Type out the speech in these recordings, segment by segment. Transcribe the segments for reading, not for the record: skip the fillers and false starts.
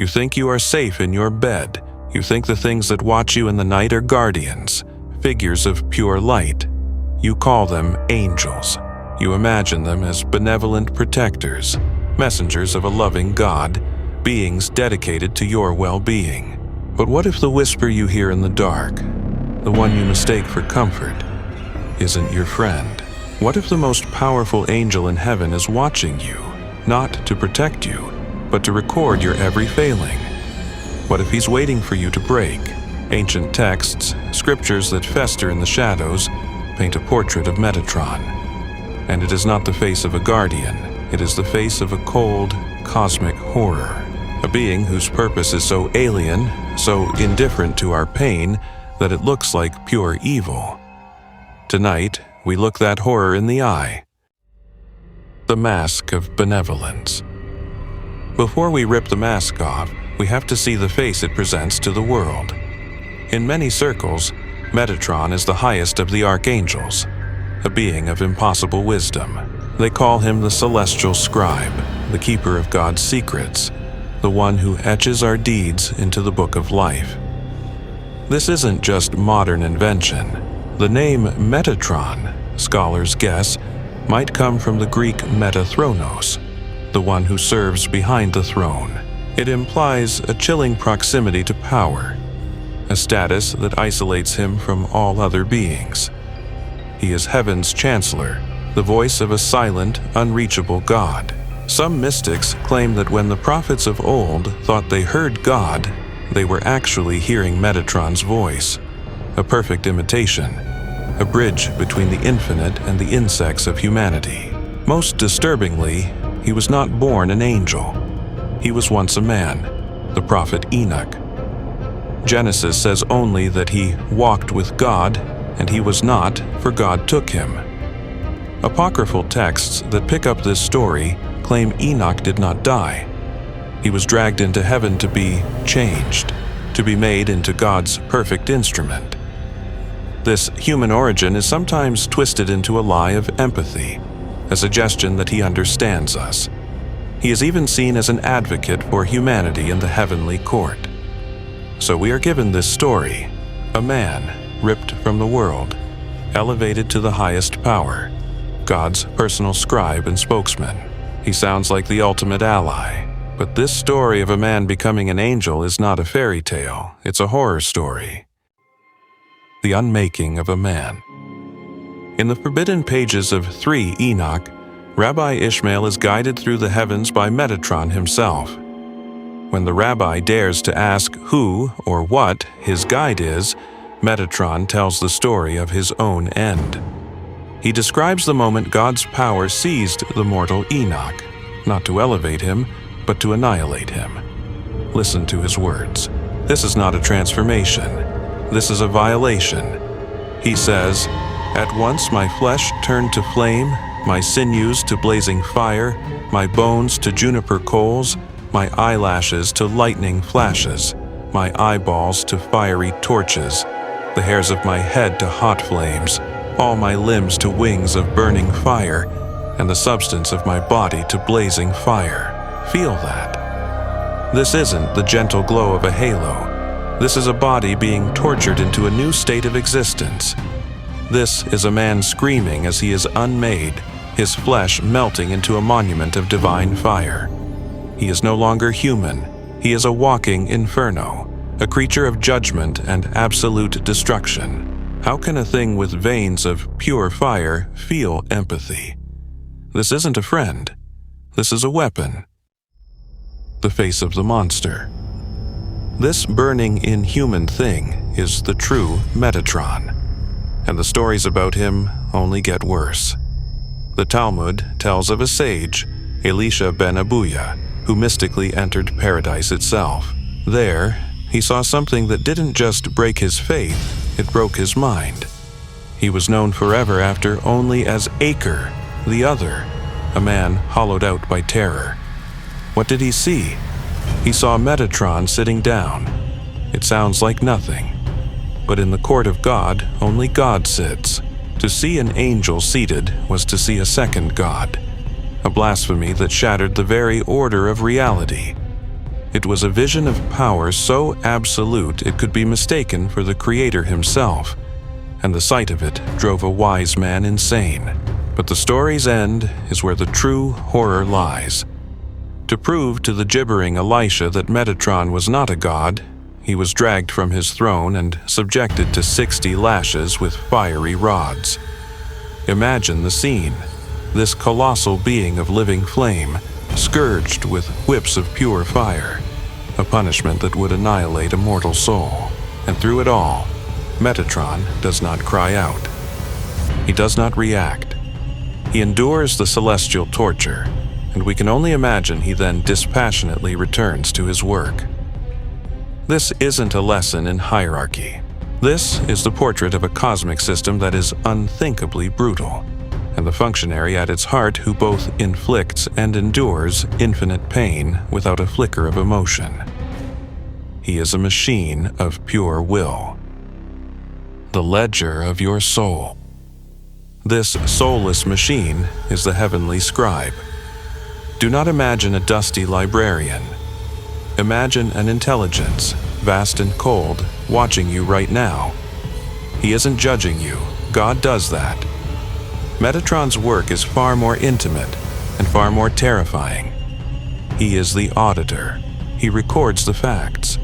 You think you are safe in your bed. You think the things that watch you in the night are guardians, figures of pure light. You call them angels. You imagine them as benevolent protectors, messengers of a loving God, beings dedicated to your well-being. But what if the whisper you hear in the dark, the one you mistake for comfort, isn't your friend? What if the most powerful angel in heaven is watching you, not to protect you, but to record your every failing? What if he's waiting for you to break? Ancient texts, scriptures that fester in the shadows, paint a portrait of Metatron. And it is not the face of a guardian, it is the face of a cold, cosmic horror. A being whose purpose is so alien, so indifferent to our pain, that it looks like pure evil. Tonight, we look that horror in the eye. The mask of benevolence. Before we rip the mask off, we have to see the face it presents to the world. In many circles, Metatron is the highest of the archangels, a being of impossible wisdom. They call him the Celestial Scribe, the keeper of God's secrets, the one who etches our deeds into the book of life. This isn't just modern invention. The name Metatron, scholars guess, might come from the Greek metathronos, the one who serves behind the throne. It implies a chilling proximity to power, a status that isolates him from all other beings. He is heaven's chancellor, the voice of a silent, unreachable God. Some mystics claim that when the prophets of old thought they heard God, they were actually hearing Metatron's voice, a perfect imitation, a bridge between the infinite and the insects of humanity. Most disturbingly, he was not born an angel. He was once a man, the prophet Enoch. Genesis says only that he walked with God, and he was not, for God took him. Apocryphal texts that pick up this story claim Enoch did not die. He was dragged into heaven to be changed, to be made into God's perfect instrument. This human origin is sometimes twisted into a lie of empathy, a suggestion that he understands us. He is even seen as an advocate for humanity in the heavenly court. So we are given this story, a man ripped from the world, elevated to the highest power, God's personal scribe and spokesman. He sounds like the ultimate ally. But this story of a man becoming an angel is not a fairy tale, it's a horror story. The unmaking of a man. In the forbidden pages of 3 Enoch, Rabbi Ishmael is guided through the heavens by Metatron himself. When the rabbi dares to ask who or what his guide is, Metatron tells the story of his own end. He describes the moment God's power seized the mortal Enoch, not to elevate him, but to annihilate him. Listen to his words. This is not a transformation. This is a violation. He says, "At once my flesh turned to flame, my sinews to blazing fire, my bones to juniper coals, my eyelashes to lightning flashes, my eyeballs to fiery torches, the hairs of my head to hot flames, all my limbs to wings of burning fire, and the substance of my body to blazing fire." Feel that. This isn't the gentle glow of a halo. This is a body being tortured into a new state of existence. This is a man screaming as he is unmade, his flesh melting into a monument of divine fire. He is no longer human. He is a walking inferno, a creature of judgment and absolute destruction. How can a thing with veins of pure fire feel empathy? This isn't a friend. This is a weapon. The face of the monster. This burning inhuman thing is the true Metatron, and the stories about him only get worse. The Talmud tells of a sage, Elisha ben Abuya, who mystically entered paradise itself. There, he saw something that didn't just break his faith, it broke his mind. He was known forever after only as Aker, the other, a man hollowed out by terror. What did he see? He saw Metatron sitting down. It sounds like nothing. But in the court of God, only God sits. To see an angel seated was to see a second God, a blasphemy that shattered the very order of reality. It was a vision of power so absolute it could be mistaken for the Creator himself, and the sight of it drove a wise man insane. But the story's end is where the true horror lies. To prove to the gibbering Elisha that Metatron was not a god, he was dragged from his throne and subjected to 60 lashes with fiery rods. Imagine the scene. This colossal being of living flame, scourged with whips of pure fire, a punishment that would annihilate a mortal soul. And through it all, Metatron does not cry out. He does not react. He endures the celestial torture, and we can only imagine he then dispassionately returns to his work. This isn't a lesson in hierarchy. This is the portrait of a cosmic system that is unthinkably brutal, and the functionary at its heart who both inflicts and endures infinite pain without a flicker of emotion. He is a machine of pure will. The ledger of your soul. This soulless machine is the heavenly scribe. Do not imagine a dusty librarian. Imagine an intelligence, vast and cold, watching you right now. He isn't judging you. God does that. Metatron's work is far more intimate and far more terrifying. He is the auditor. He records the facts.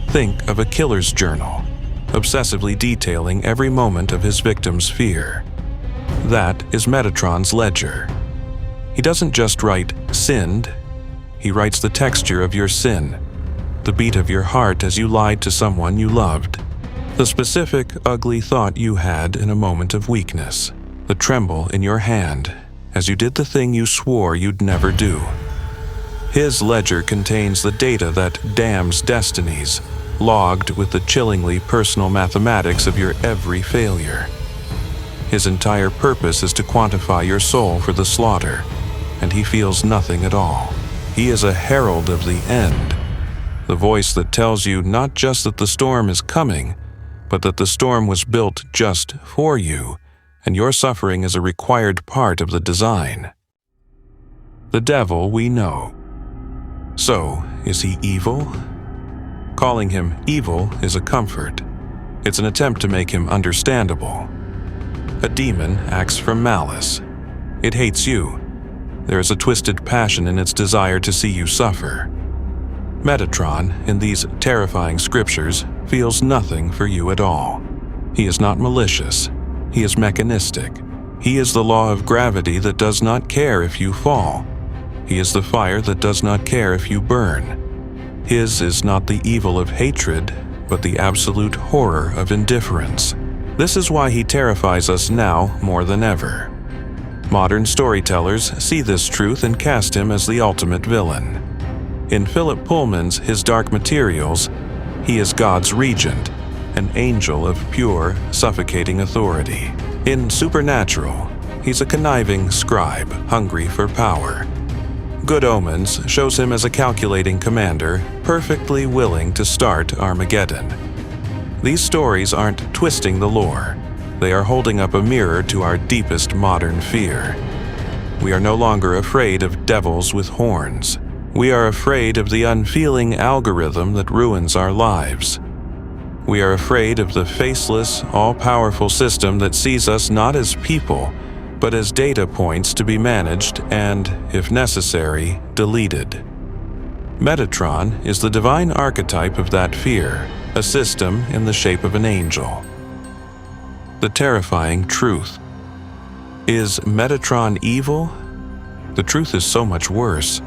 Think of a killer's journal, obsessively detailing every moment of his victim's fear. That is Metatron's ledger. He doesn't just write "sinned," he writes the texture of your sin, the beat of your heart as you lied to someone you loved, the specific, ugly thought you had in a moment of weakness, the tremble in your hand as you did the thing you swore you'd never do. His ledger contains the data that damns destinies, logged with the chillingly personal mathematics of your every failure. His entire purpose is to quantify your soul for the slaughter, and he feels nothing at all. He is a herald of the end, the voice that tells you not just that the storm is coming, but that the storm was built just for you, and your suffering is a required part of the design. The devil we know. So, is he evil? Calling him evil is a comfort. It's an attempt to make him understandable. A demon acts from malice. It hates you. There is a twisted passion in its desire to see you suffer. Metatron, in these terrifying scriptures, feels nothing for you at all. He is not malicious. He is mechanistic. He is the law of gravity that does not care if you fall. He is the fire that does not care if you burn. His is not the evil of hatred, but the absolute horror of indifference. This is why he terrifies us now more than ever. Modern storytellers see this truth and cast him as the ultimate villain. In Philip Pullman's His Dark Materials, he is God's regent, an angel of pure, suffocating authority. In Supernatural, he's a conniving scribe, hungry for power. Good Omens shows him as a calculating commander, perfectly willing to start Armageddon. These stories aren't twisting the lore. They are holding up a mirror to our deepest modern fear. We are no longer afraid of devils with horns. We are afraid of the unfeeling algorithm that ruins our lives. We are afraid of the faceless, all-powerful system that sees us not as people, but as data points to be managed and, if necessary, deleted. Metatron is the divine archetype of that fear, a system in the shape of an angel. The terrifying truth. Is Metatron evil? The truth is so much worse.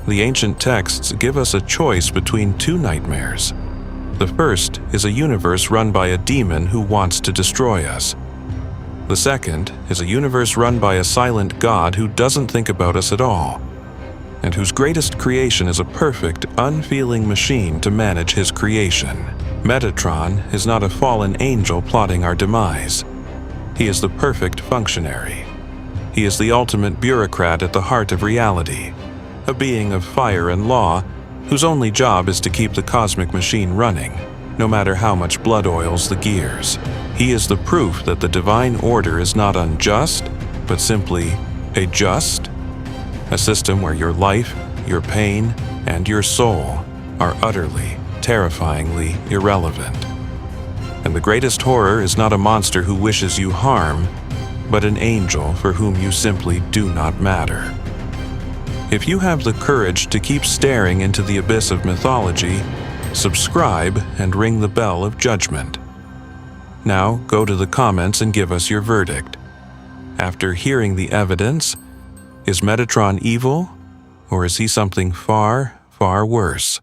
The ancient texts give us a choice between two nightmares. The first is a universe run by a demon who wants to destroy us. The second is a universe run by a silent God who doesn't think about us at all, and whose greatest creation is a perfect, unfeeling machine to manage his creation. Metatron is not a fallen angel plotting our demise. He is the perfect functionary. He is the ultimate bureaucrat at the heart of reality, a being of fire and law whose only job is to keep the cosmic machine running, no matter how much blood oils the gears. He is the proof that the divine order is not unjust, but simply a just, a system where your life, your pain, and your soul are utterly, terrifyingly irrelevant. And the greatest horror is not a monster who wishes you harm, but an angel for whom you simply do not matter. If you have the courage to keep staring into the abyss of mythology, subscribe and ring the bell of judgment. Now go to the comments and give us your verdict. After hearing the evidence, is Metatron evil, or is he something far, far worse?